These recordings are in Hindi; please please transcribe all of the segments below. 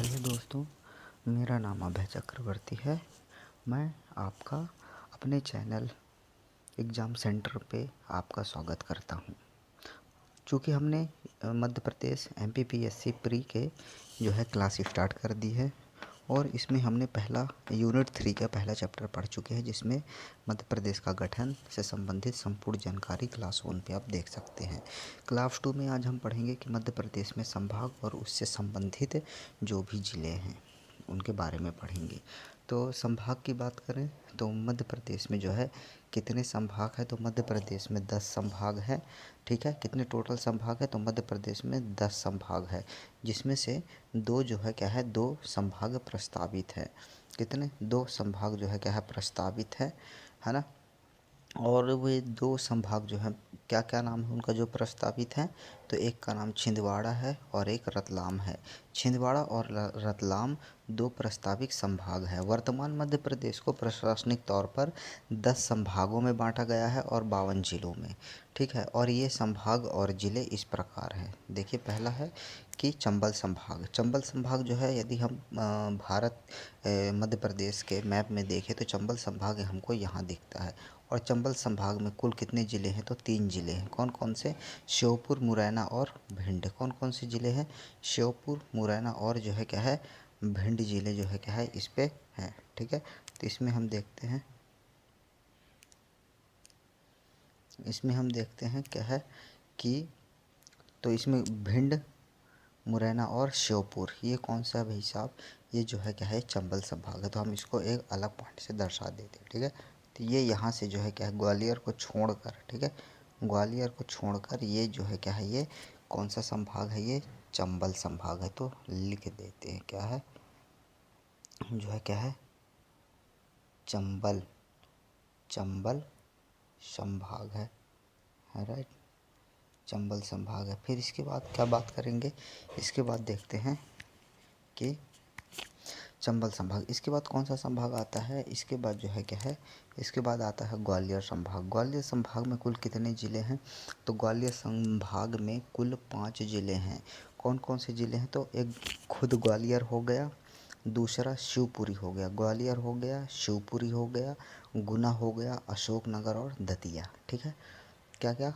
हेलो दोस्तों, मेरा नाम अभय चक्रवर्ती है। मैं आपका अपने चैनल एग्ज़ाम सेंटर पे आपका स्वागत करता हूँ। चूँकि हमने मध्य प्रदेश MPPSC प्री के जो है क्लास स्टार्ट कर दी है और इसमें हमने पहला यूनिट 3 का पहला चैप्टर पढ़ चुके हैं, जिसमें मध्य प्रदेश का गठन से संबंधित संपूर्ण जानकारी क्लास 1 पे आप देख सकते हैं। क्लास 2 में आज हम पढ़ेंगे कि मध्य प्रदेश में संभाग और उससे संबंधित जो भी ज़िले हैं उनके बारे में पढ़ेंगे। तो संभाग की बात करें तो मध्य प्रदेश में जो है कितने संभाग है, तो मध्य प्रदेश में 10 संभाग है। ठीक है, कितने टोटल संभाग है, तो मध्य प्रदेश में 10 संभाग है, जिसमें से दो जो है क्या है, 2 संभाग प्रस्तावित है। कितने, 2 संभाग जो है क्या है प्रस्तावित है ना। और वे 2 संभाग जो हैं क्या क्या नाम है उनका जो प्रस्तावित है, तो एक का नाम छिंदवाड़ा है और एक रतलाम है। छिंदवाड़ा और रतलाम 2 प्रस्तावित संभाग है। वर्तमान मध्य प्रदेश को प्रशासनिक तौर पर 10 संभागों में बांटा गया है और 52 जिलों में। ठीक है, और ये संभाग और ज़िले इस प्रकार हैं। देखिए, पहला है कि चंबल संभाग। चंबल संभाग जो है, यदि हम मध्य प्रदेश के मैप में देखें तो चंबल संभाग हमको यहाँ दिखता है। और चंबल संभाग में कुल कितने ज़िले हैं, तो 3 ज़िले हैं। कौन कौन से, श्योपुर, मुरैना और भिंड। कौन कौन से ज़िले हैं, श्योपुर, मुरैना और जो है क्या है भिंड ज़िले जो है क्या है इस पे है। ठीक है, तो इसमें हम देखते हैं क्या है कि, तो इसमें भिंड, मुरैना और श्योपुर, ये कौन सा है भाई साहब, ये जो है क्या है चंबल संभाग है। तो हम इसको एक अलग पॉइंट से दर्शा देते हैं। ठीक है, तो ये यहाँ से जो है क्या है ग्वालियर को छोड़कर, ठीक है, ग्वालियर को छोड़कर ये जो है क्या है, ये कौन सा संभाग है, ये चंबल संभाग है। तो लिख देते हैं क्या है, जो है क्या है चंबल संभाग है राइट, चंबल संभाग है। फिर इसके बाद क्या बात करेंगे, इसके बाद देखते हैं कि चंबल संभाग, इसके बाद कौन सा संभाग आता है, इसके बाद जो है क्या है, इसके बाद आता है ग्वालियर संभाग। ग्वालियर संभाग में कुल कितने ज़िले हैं, तो ग्वालियर संभाग में कुल 5 ज़िले हैं। कौन कौन से ज़िले हैं, तो एक खुद ग्वालियर हो गया, दूसरा शिवपुरी हो गया, ग्वालियर हो गया, शिवपुरी हो गया, गुना हो गया, अशोकनगर और दतिया। ठीक है, क्या क्या,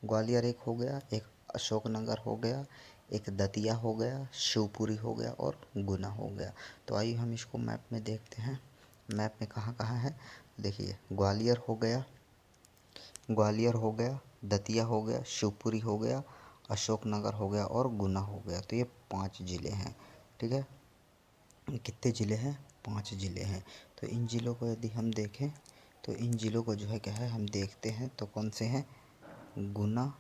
ग्वालियर एक हो गया, एक अशोकनगर हो गया, एक दतिया हो गया, शिवपुरी हो गया और गुना हो गया। तो आइए हम इसको मैप में देखते हैं, मैप में कहाँ कहाँ है। देखिए, ग्वालियर हो गया, दतिया हो गया, शिवपुरी हो गया, अशोकनगर हो गया और गुना हो गया। तो ये 5 ज़िले हैं। ठीक है, कितने ज़िले हैं, 5 ज़िले हैं। तो इन ज़िलों को यदि हम देखें तो इन ज़िलों को जो है क्या है हम देखते हैं, तो कौन से हैं, गुना,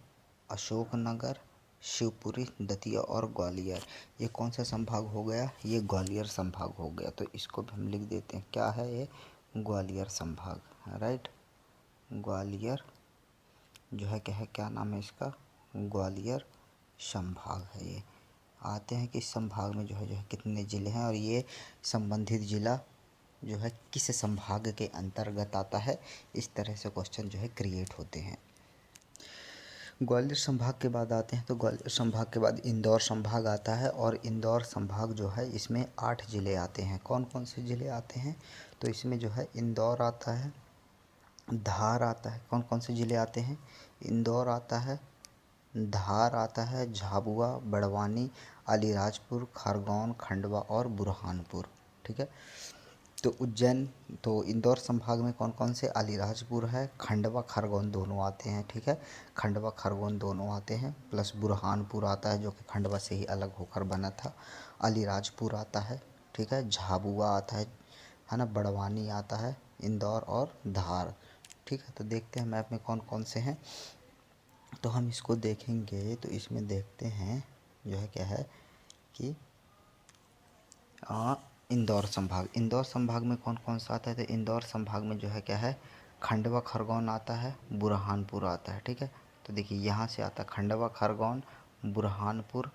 अशोकनगर, शिवपुरी, दतिया और ग्वालियर। ये कौन सा संभाग हो गया, ये ग्वालियर संभाग हो गया। तो इसको भी हम लिख देते हैं, क्या है ये, ग्वालियर संभाग, राइट। ग्वालियर जो है क्या है, क्या नाम है इसका, ग्वालियर संभाग है ये। आते हैं कि इस संभाग में जो है कितने ज़िले हैं और ये संबंधित ज़िला जो है किस संभाग के अंतर्गत आता है। इस तरह से क्वेश्चन जो है क्रिएट होते हैं। ग्वालियर संभाग के बाद आते हैं, तो ग्वालियर संभाग के बाद इंदौर संभाग आता है और इंदौर संभाग जो है इसमें 8 ज़िले आते हैं। कौन कौन से ज़िले आते हैं, तो इसमें जो है इंदौर आता है, धार आता है। कौन कौन से ज़िले आते हैं, इंदौर आता है, धार आता है, झाबुआ, बड़वानी, अलीराजपुर, खरगोन, खंडवा और बुरहानपुर। ठीक है, तो उज्जैन, तो इंदौर संभाग में कौन कौन से, अलीराजपुर है, खंडवा, खरगोन दोनों आते हैं। ठीक है, खंडवा खरगोन दोनों आते हैं, प्लस बुरहानपुर आता है जो कि खंडवा से ही अलग होकर बना था। अलीराजपुर आता है, ठीक है, झाबुआ आता है ना, बड़वानी आता है, इंदौर और धार। ठीक है, तो देखते हैं मैप में कौन कौन से हैं। तो हम इसको देखेंगे तो इसमें देखते हैं जो है क्या है कि इंदौर संभाग में कौन कौन सा आता है, तो इंदौर संभाग में जो है क्या है, खंडवा खरगोन आता है, बुरहानपुर आता है। ठीक है, तो देखिए यहाँ से आता है खंडवा खरगोन बुरहानपुर,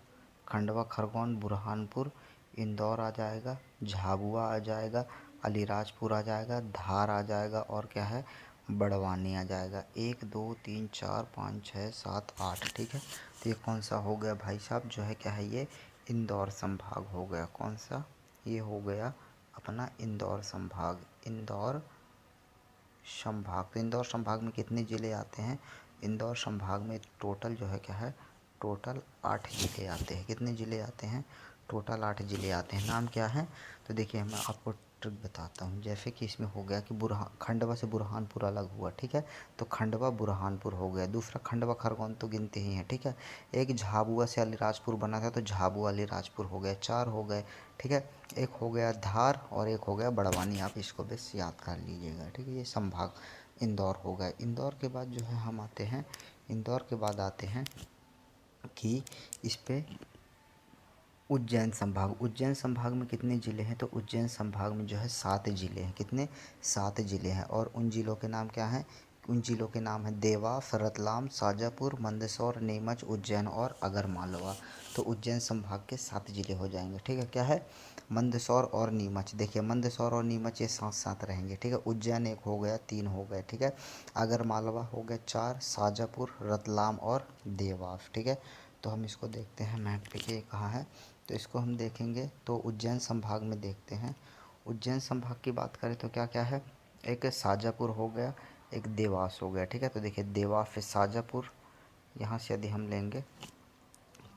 खंडवा खरगोन बुरहानपुर, इंदौर आ जाएगा, झाबुआ आ जाएगा, अलीराजपुर आ जाएगा, धार आ जाएगा और क्या है, बड़वानी आ जाएगा। 1 2 3 4 5 6 7 8। ठीक है, तो ये कौन सा हो गया भाई साहब, जो है क्या है ये इंदौर संभाग हो गया। कौन सा? ये हो गया अपना इंदौर संभाग। इंदौर संभाग, तो इंदौर संभाग में कितने ज़िले आते हैं? इंदौर संभाग में टोटल जो है क्या है, टोटल 8 ज़िले आते हैं। कितने ज़िले आते हैं? टोटल 8 ज़िले आते हैं। नाम क्या है? तो देखिए मैं आपको ट्रिक बताता हूँ। जैसे कि इसमें हो गया कि खंडवा से बुरहानपुर अलग हुआ, ठीक है, तो खंडवा बुरहानपुर हो गया। दूसरा खंडवा खरगोन तो गिनते ही हैं, ठीक है। एक झाबुआ से अलीराजपुर बना था, तो झाबुआ अलीराजपुर हो गया, 4 हो गए, ठीक है। एक हो गया धार और एक हो गया बड़वानी। आप इसको बस याद कर लीजिएगा, ठीक है। ये संभाग इंदौर हो गए। इंदौर के बाद जो है हम आते हैं, इंदौर के बाद आते हैं कि इस पे उज्जैन संभाग। उज्जैन संभाग में कितने ज़िले हैं? तो उज्जैन संभाग में जो है 7 ज़िले हैं। कितने? 7 ज़िले हैं। और उन ज़िलों के नाम क्या हैं? उन ज़िलों के नाम है देवास, रतलाम, शाजापुर, मंदसौर, नीमच, उज्जैन और आगरमालवा। तो उज्जैन संभाग के 7 ज़िले हो जाएंगे, ठीक है। क्या है? मंदसौर और नीमच। देखिए मंदसौर और नीमच ये साथ साथ रहेंगे, ठीक है। उज्जैन एक हो गया, 3 हो गए, ठीक है। आगरमालवा हो गए 4, शाजापुर, रतलाम और देवास, ठीक है। तो हम इसको देखते हैं मैप पे कि ये कहाँ है। तो इसको हम देखेंगे तो उज्जैन संभाग में देखते हैं। उज्जैन संभाग की बात करें तो क्या क्या है? एक शाजापुर हो गया, एक देवास हो गया, ठीक है। तो देखिए देवास से शाजापुर, यहाँ से यदि हम लेंगे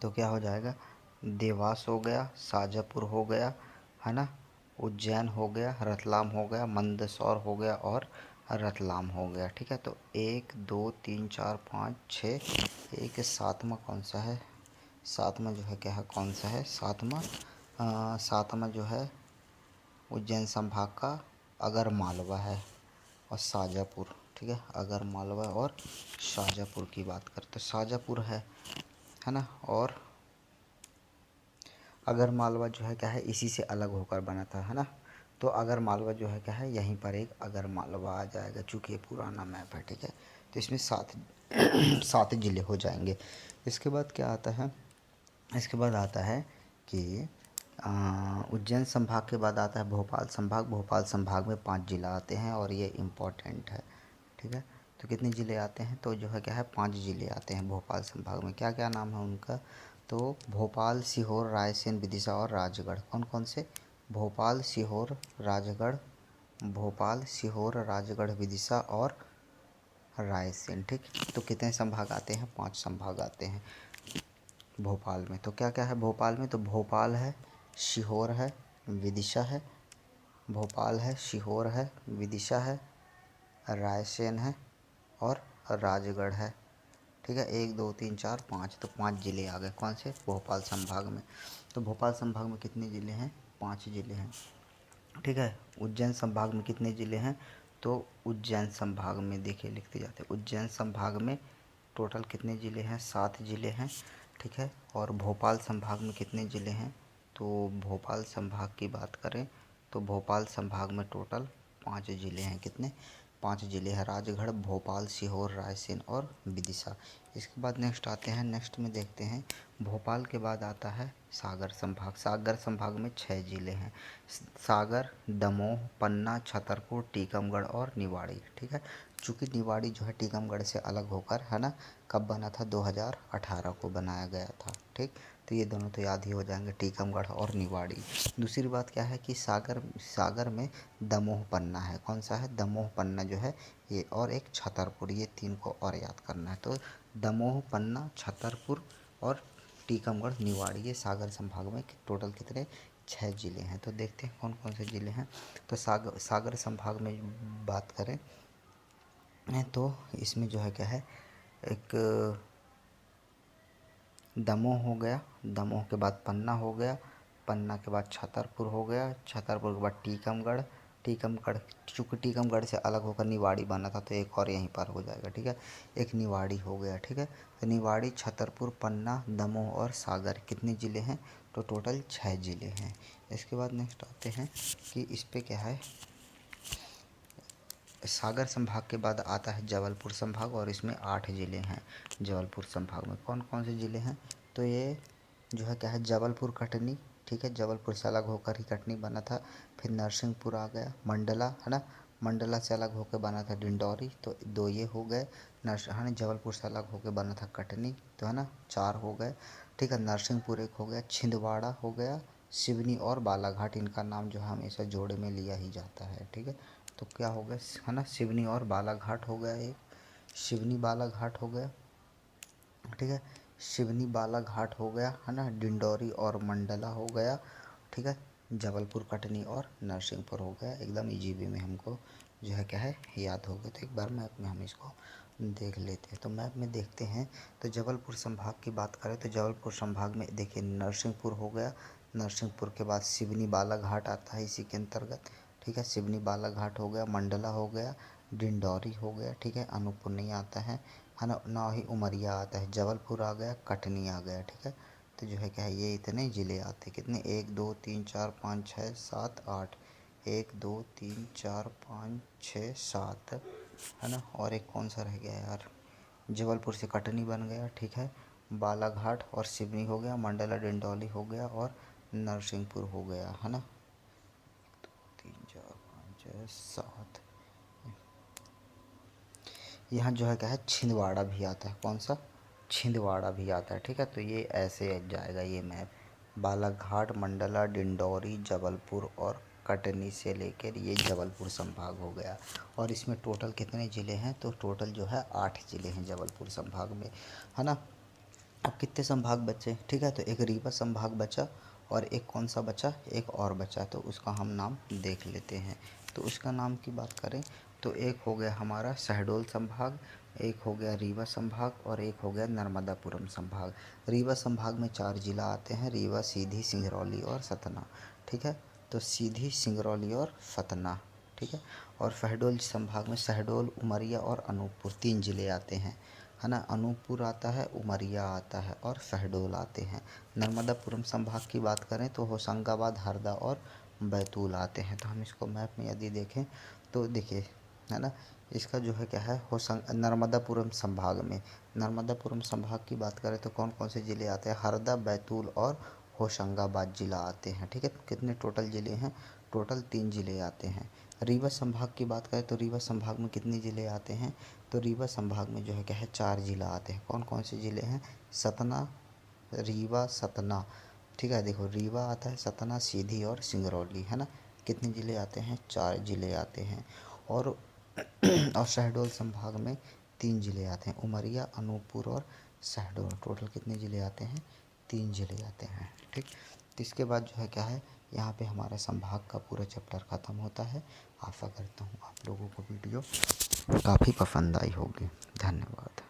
तो क्या हो जाएगा? देवास हो गया, शाजापुर हो गया, है ना, उज्जैन हो गया, रतलाम हो गया, मंदसौर हो गया और रतलाम हो गया, ठीक है। तो 1 2 3 4 5 6, एक सातवां कौन सा है? सातवां जो है क्या है, कौन सा है सातवां जो है उज्जैन संभाग का आगरमालवा है और शाजापुर, ठीक है। आगरमालवा और शाजापुर की बात करें तो शाजापुर है ना, और आगरमालवा जो है क्या है, इसी से अलग होकर बना था, है ना। तो आगरमालवा जो है क्या है, यहीं पर एक आगरमालवा आ जाएगा, चूँकि ये पुराना मैप है, ठीक है। तो इसमें 7 ज़िले हो जाएंगे। इसके बाद क्या आता है? इसके बाद आता है कि उज्जैन संभाग के बाद आता है भोपाल संभाग। भोपाल संभाग में 5 ज़िला आते हैं और ये इम्पोर्टेंट है, ठीक है। तो कितने ज़िले आते हैं? तो जो है क्या है, 5 ज़िले आते हैं भोपाल संभाग में। क्या क्या नाम है उनका? तो भोपाल, सीहोर, रायसेन, विदिशा और राजगढ़। कौन कौन से? भोपाल, सीहोर, राजगढ़, भोपाल, सीहोर, राजगढ़, विदिशा और रायसेन, ठीक। तो कितने संभाग आते हैं? 5 संभाग आते हैं भोपाल में। तो क्या क्या है भोपाल में? तो भोपाल है, सीहोर है, विदिशा है, भोपाल है, सीहोर है, विदिशा है, रायसेन है और राजगढ़ है, ठीक है। 1 2 3 4 5, तो 5 ज़िले आ गए। कौन से? भोपाल संभाग में। तो भोपाल संभाग में कितने ज़िले हैं? 5 ज़िले हैं, ठीक है। उज्जैन संभाग में कितने ज़िले हैं? तो उज्जैन संभाग में देखिए लिखते जाते हैं, उज्जैन संभाग में टोटल कितने ज़िले हैं? 7 ज़िले हैं, ठीक है। और भोपाल संभाग में कितने ज़िले हैं? तो भोपाल संभाग की बात करें तो भोपाल संभाग में टोटल 5 ज़िले हैं। कितने? 5 ज़िले हैं, राजगढ़, भोपाल, सीहोर, रायसेन और विदिशा। इसके बाद नेक्स्ट आते हैं, नेक्स्ट में देखते हैं भोपाल के बाद आता है सागर संभाग। सागर संभाग में 6 ज़िले हैं, सागर, दमोह, पन्ना, छतरपुर, टीकमगढ़ और निवाड़ी, ठीक है। चूँकि निवाड़ी जो है टीकमगढ़ से अलग होकर, है ना, कब बना था? 2018 को बनाया गया था, ठीक। तो ये दोनों तो याद ही हो जाएंगे, टीकमगढ़ और निवाड़ी। दूसरी बात क्या है कि सागर में दमोह पन्ना है। कौन सा है? दमोह पन्ना जो है ये, और एक छतरपुर, ये 3 को और याद करना है। तो दमोह, पन्ना, छतरपुर और टीकमगढ़, निवाड़ी, ये सागर संभाग में टोटल कितने? 6 ज़िले हैं। तो देखते हैं कौन कौन से ज़िले हैं। तो सागर संभाग में बात करें तो इसमें जो है क्या है, एक दमोह हो गया, दमोह के बाद पन्ना हो गया, पन्ना के बाद छतरपुर हो गया, छतरपुर के बाद टीकमगढ़, टीकमगढ़, चूँकि टीकमगढ़ से अलग होकर निवाड़ी बना था तो एक और यहीं पर हो जाएगा, ठीक है। एक निवाड़ी हो गया, ठीक है। तो निवाड़ी, छतरपुर, पन्ना, दमोह और सागर कितने ज़िले हैं? तो टोटल 6 ज़िले हैं। इसके बाद नेक्स्ट आते हैं कि इस पे क्या है, सागर संभाग के बाद आता है जबलपुर संभाग और इसमें 8 ज़िले हैं। जबलपुर संभाग में कौन कौन से ज़िले हैं? तो ये जो है क्या है, जबलपुर, कटनी, ठीक है। जबलपुर से अलग होकर ही कटनी बना था। फिर नरसिंहपुर आ गया, मंडला, है ना, मंडला से अलग होकर बना था डिंडौरी, तो 2 ये हो गए। है ना, जबलपुर से अलग होकर बना था कटनी, तो है ना, 4 हो गए। ठीक है। नरसिंहपुर एक हो गया, छिंदवाड़ा हो गया, सिवनी और बालाघाट, इनका नाम जो है हमेशा जोड़े में लिया ही जाता है। ठीक है, तो क्या हो गया है ना, सिवनी और बालाघाट हो गया, एक सिवनी बालाघाट हो गया। ठीक है, सिवनी बालाघाट हो गया है ना, डिंडौरी और मंडला हो गया। ठीक है, जबलपुर, कटनी और नरसिंहपुर हो गया। एकदम इजी वे में हमको जो है क्या है याद हो गया। तो एक बार मैप में हम इसको देख लेते हैं। तो मैप में देखते हैं, तो जबलपुर संभाग की बात करें तो जबलपुर संभाग में देखिए नरसिंहपुर हो गया, नरसिंहपुर के बाद सिवनी बालाघाट आता है इसी के अंतर्गत। ठीक है, सिवनी बालाघाट हो गया, मंडला हो गया, डिंडौरी हो गया। ठीक है, अनूपपुर नहीं आता है ना, ना ही उमरिया आता है। जबलपुर आ गया, कटनी आ गया। ठीक है, तो जो है क्या है ये इतने ज़िले आते हैं। कितने, 1 2 3 4 5 6 7 8, 1 2 3 4 5 6 7 है ना। और एक कौन सा रह गया यार, जबलपुर से कटनी बन गया। ठीक है, बालाघाट और सिवनी हो गया, मंडला डिंडौली हो गया और नरसिंहपुर हो गया है ना। 3 4 5 6 7, यहाँ जो है क्या है छिंदवाड़ा भी आता है। कौन सा, छिंदवाड़ा भी आता है। ठीक है, तो ये ऐसे जाएगा ये मैप, बालाघाट, मंडला, डिंडौरी, जबलपुर और कटनी से लेकर ये जबलपुर संभाग हो गया। और इसमें टोटल कितने ज़िले हैं, तो टोटल जो है 8 ज़िले हैं जबलपुर संभाग में, है ना। अब कितने संभाग बचे, ठीक है, तो एक रीवा संभाग बचा और एक कौन सा बचा, एक और बचा, तो उसका हम नाम देख लेते हैं। तो उसका नाम की बात करें तो एक हो गया हमारा शहडोल संभाग, एक हो गया रीवा संभाग और एक हो गया नर्मदापुरम संभाग। रीवा संभाग में 4 जिला आते हैं, रीवा, सीधी, सिंगरौली और सतना। ठीक है, तो सीधी, सिंगरौली और सतना। ठीक है, और शहडोल संभाग में शहडोल, उमरिया और अनूपपुर 3 ज़िले आते हैं, है ना। अनूपपुर आता है, उमरिया आता है और शहडोल आते हैं। नर्मदापुरम संभाग की बात करें तो होशंगाबाद, हरदा और बैतूल आते हैं। तो हम इसको मैप में यदि देखें तो देखिए, है ना, इसका जो है क्या है नर्मदापुरम संभाग में, नर्मदापुरम संभाग की बात करें तो कौन कौन से ज़िले आते हैं, हरदा, बैतूल और होशंगाबाद ज़िला आते हैं। ठीक है, तो कितने टोटल ज़िले हैं, टोटल 3 ज़िले आते हैं। रीवा संभाग की बात करें तो रीवा संभाग में कितने ज़िले आते हैं, तो रीवा संभाग में जो है क्या है 4 ज़िला आते हैं। कौन कौन से ज़िले हैं, सतना, रीवा, सतना। ठीक है, देखो रीवा आता है, सतना, सीधी और सिंगरौली, है ना। कितने ज़िले आते हैं, 4 ज़िले आते हैं। और और शहडोल संभाग में 3 ज़िले आते हैं, उमरिया, अनूपपुर और शहडोल। टोटल कितने ज़िले आते हैं, 3 ज़िले आते हैं। ठीक, तो इसके बाद जो है क्या है यहाँ पे हमारा संभाग का पूरा चैप्टर ख़त्म होता है। आशा करता हूँ आप लोगों को वीडियो काफ़ी पसंद आई होगी। धन्यवाद।